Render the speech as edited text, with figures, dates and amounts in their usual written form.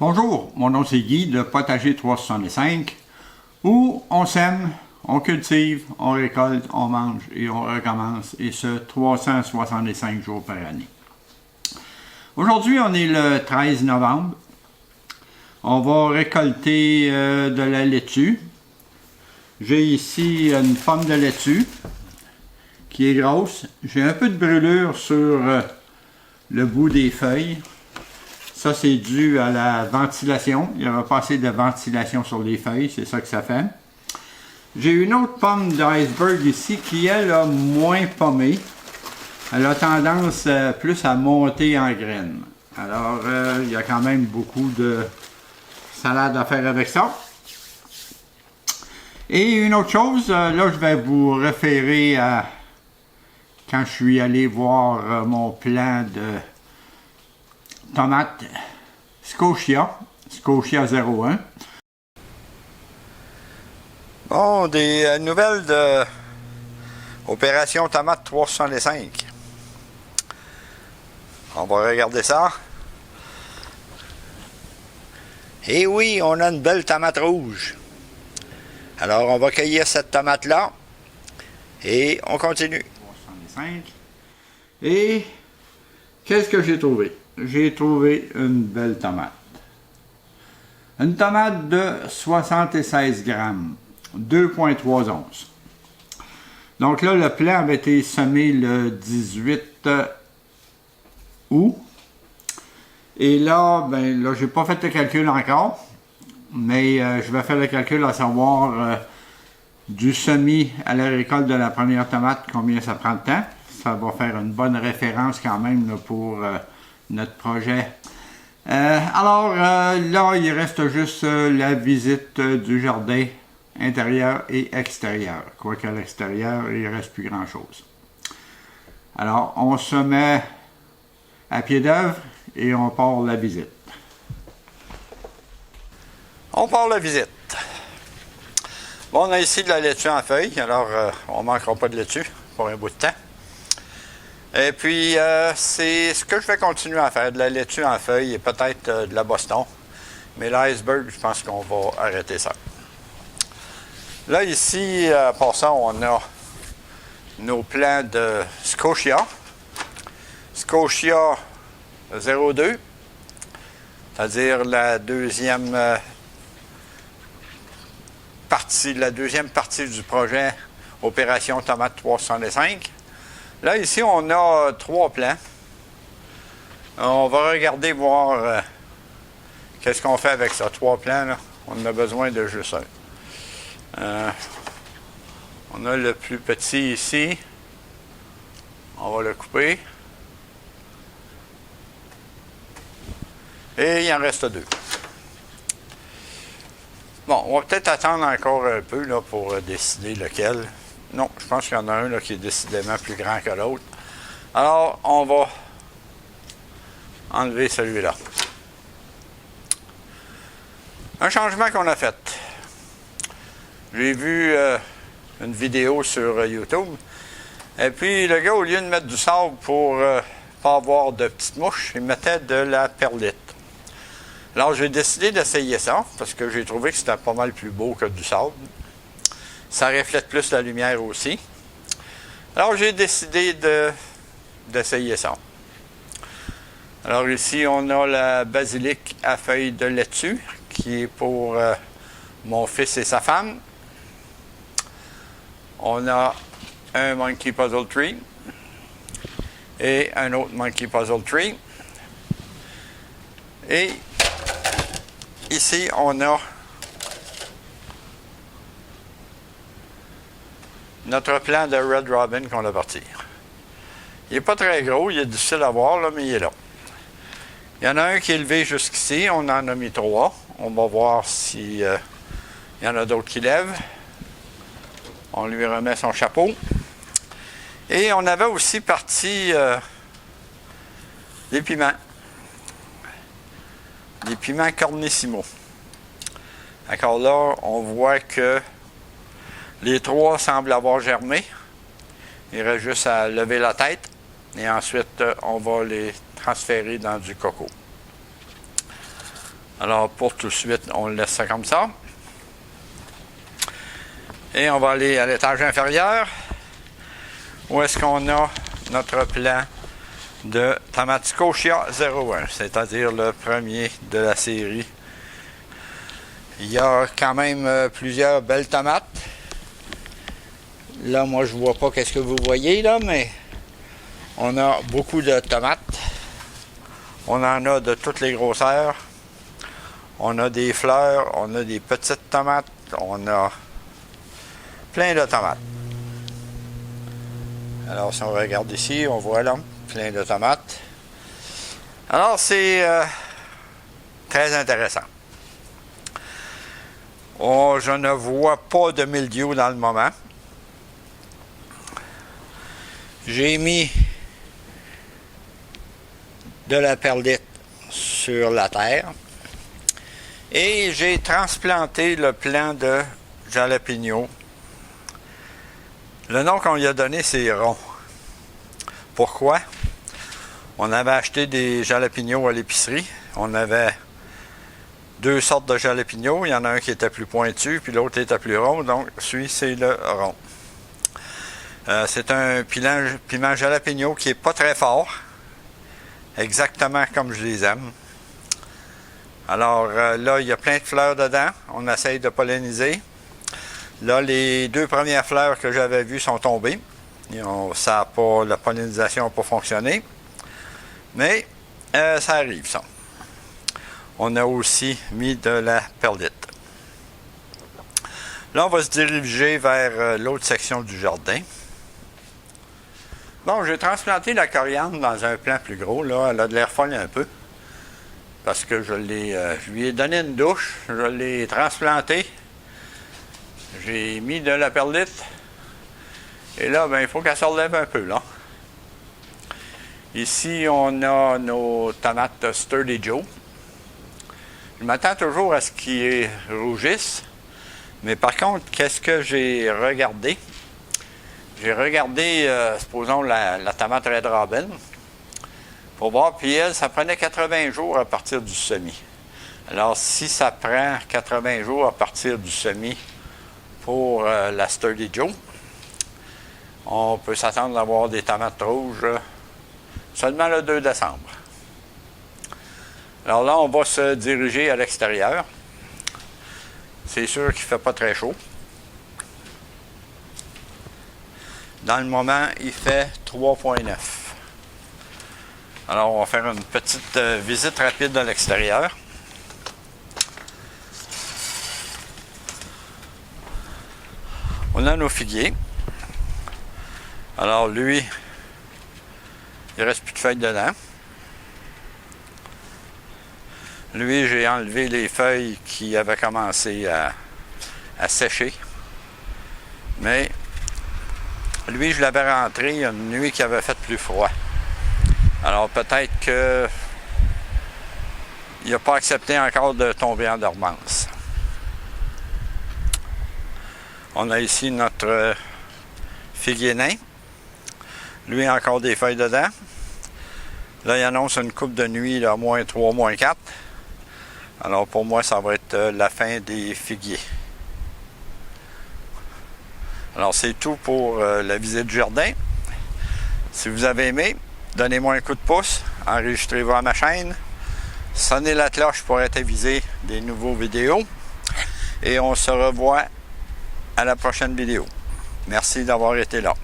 Bonjour, mon nom c'est Guy de Potager 365 où on sème, on cultive, on récolte, on mange et on recommence et ce 365 jours par année. Aujourd'hui on est le 13 novembre. On va récolter de la laitue. J'ai ici une pomme de laitue qui est grosse. J'ai un peu de brûlure sur le bout des feuilles. Ça, c'est dû à la ventilation. Il n'y avait pas assez de ventilation sur les feuilles, c'est ça que ça fait. J'ai une autre pomme d'iceberg ici qui, elle, a moins pommé. Elle a tendance plus à monter en graines. Alors, il y a quand même beaucoup de salade à faire avec ça. Et une autre chose, là, je vais vous référer à quand je suis allé voir mon plan de tomates Scotia 01. Bon, des nouvelles de Opération Tomate 365. On va regarder ça. Et oui, on a une belle tomate rouge. Alors, on va cueillir cette tomate-là et on continue. 365. Et qu'est-ce que j'ai trouvé? J'ai trouvé une belle tomate. Une tomate de 76 grammes, 2,3 onces. Donc là, le plan avait été semé le 18 août. Et là, ben là, j'ai pas fait le calcul encore, mais je vais faire le calcul à savoir du semis à la récolte de la première tomate, combien ça prend de temps. Ça va faire une bonne référence quand même là, pour notre projet. Là, il reste juste la visite du jardin intérieur et extérieur. Quoique à l'extérieur, il ne reste plus grand-chose. Alors, on se met à pied d'œuvre et on part la visite. On part la visite. Bon, on a ici de la laitue en feuilles, alors on ne manquera pas de laitue pour un bout de temps. Et puis, c'est ce que je vais continuer à faire, de la laitue en feuilles et peut-être de la Boston. Mais l'iceberg, je pense qu'on va arrêter ça. Là, ici, pour ça, on a nos plants de Scotia. Scotia 02, c'est-à-dire la deuxième partie du projet Opération Tomate 365. Là, ici, on a 3 plants. On va regarder, voir qu'est-ce qu'on fait avec ça. 3 plants, là. On a besoin de juste un. On a le plus petit ici. On va le couper. Et il en reste 2. Bon, on va peut-être attendre encore un peu là, pour décider lequel. Non, je pense qu'il y en a un là, qui est décidément plus grand que l'autre. Alors, on va enlever celui-là. Un changement qu'on a fait. J'ai vu une vidéo sur YouTube. Et puis, le gars, au lieu de mettre du sable pour ne pas avoir de petites mouches, il mettait de la perlite. Alors, j'ai décidé d'essayer ça, parce que j'ai trouvé que c'était pas mal plus beau que du sable. Ça reflète plus la lumière aussi. Alors, j'ai décidé d'essayer ça. Alors, ici, on a la basilic à feuilles de laitue, qui est pour mon fils et sa femme. On a un Monkey Puzzle Tree et un autre Monkey Puzzle Tree. Et ici, on a notre plan de Red Robin qu'on a parti. Il n'est pas très gros, il est difficile à voir, là, mais il est là. Il y en a un qui est élevé jusqu'ici, on en a mis 3. On va voir s'il y en a d'autres qui lèvent. On lui remet son chapeau. Et on avait aussi parti des piments. Des piments Cornissimo. D'accord, là, on voit que les 3 semblent avoir germé. Il reste juste à lever la tête. Et ensuite, on va les transférer dans du coco. Alors pour tout de suite, on laisse ça comme ça. Et on va aller à l'étage inférieur, où est-ce qu'on a notre plan de tomate Scotia 01, c'est-à-dire le premier de la série. Il y a quand même plusieurs belles tomates. Là, moi, je vois pas qu'est-ce que vous voyez là, mais on a beaucoup de tomates. On en a de toutes les grosseurs. On a des fleurs, on a des petites tomates, on a plein de tomates. Alors, si on regarde ici, on voit là, plein de tomates. Alors, c'est très intéressant. Oh, je ne vois pas de mildiou dans le moment. J'ai mis de la perlite sur la terre et j'ai transplanté le plant de jalapeno. Le nom qu'on lui a donné, c'est rond. Pourquoi? On avait acheté des jalapenos à l'épicerie. On avait deux sortes de jalapenos. Il y en a un qui était plus pointu, puis l'autre était plus rond. Donc, celui, c'est le rond. C'est un piment jalapeno qui n'est pas très fort. Exactement comme je les aime. Alors là, il y a plein de fleurs dedans. On essaye de polliniser. Là, les deux premières fleurs que j'avais vues sont tombées. La pollinisation n'a pas fonctionné. Mais ça arrive, ça. On a aussi mis de la perlite. Là, on va se diriger vers l'autre section du jardin. Bon, j'ai transplanté la coriandre dans un plant plus gros. Là, elle a de l'air folle un peu. Parce que je lui ai donné une douche. Je l'ai transplantée. J'ai mis de la perlite. Et là, ben, il faut qu'elle se relève un peu, là. Ici, on a nos tomates Sturdy Joe. Je m'attends toujours à ce qu'ils rougissent. Mais par contre, qu'est-ce que j'ai regardé? J'ai regardé, supposons, la tomate Red Robin pour voir, puis elle, ça prenait 80 jours à partir du semis. Alors, si ça prend 80 jours à partir du semis pour la Sturdy Joe, on peut s'attendre d'avoir des tomates rouges seulement le 2 décembre. Alors là, on va se diriger à l'extérieur. C'est sûr qu'il ne fait pas très chaud. Dans le moment, il fait 3,9. Alors, on va faire une petite visite rapide de l'extérieur. On a nos figuiers. Alors, lui, il ne reste plus de feuilles dedans. Lui, j'ai enlevé les feuilles qui avaient commencé à sécher. Mais lui, je l'avais rentré une nuit qui avait fait plus froid. Alors peut-être que il n'a pas accepté encore de tomber en dormance. On a ici notre figuier nain. Lui a encore des feuilles dedans. Là, il annonce une coupe de nuit, là, moins 3, moins 4. Alors pour moi, ça va être la fin des figuiers. Alors c'est tout pour la visite du jardin. Si vous avez aimé, donnez-moi un coup de pouce, enregistrez-vous à ma chaîne, sonnez la cloche pour être avisé des nouveaux vidéos et on se revoit à la prochaine vidéo. Merci d'avoir été là.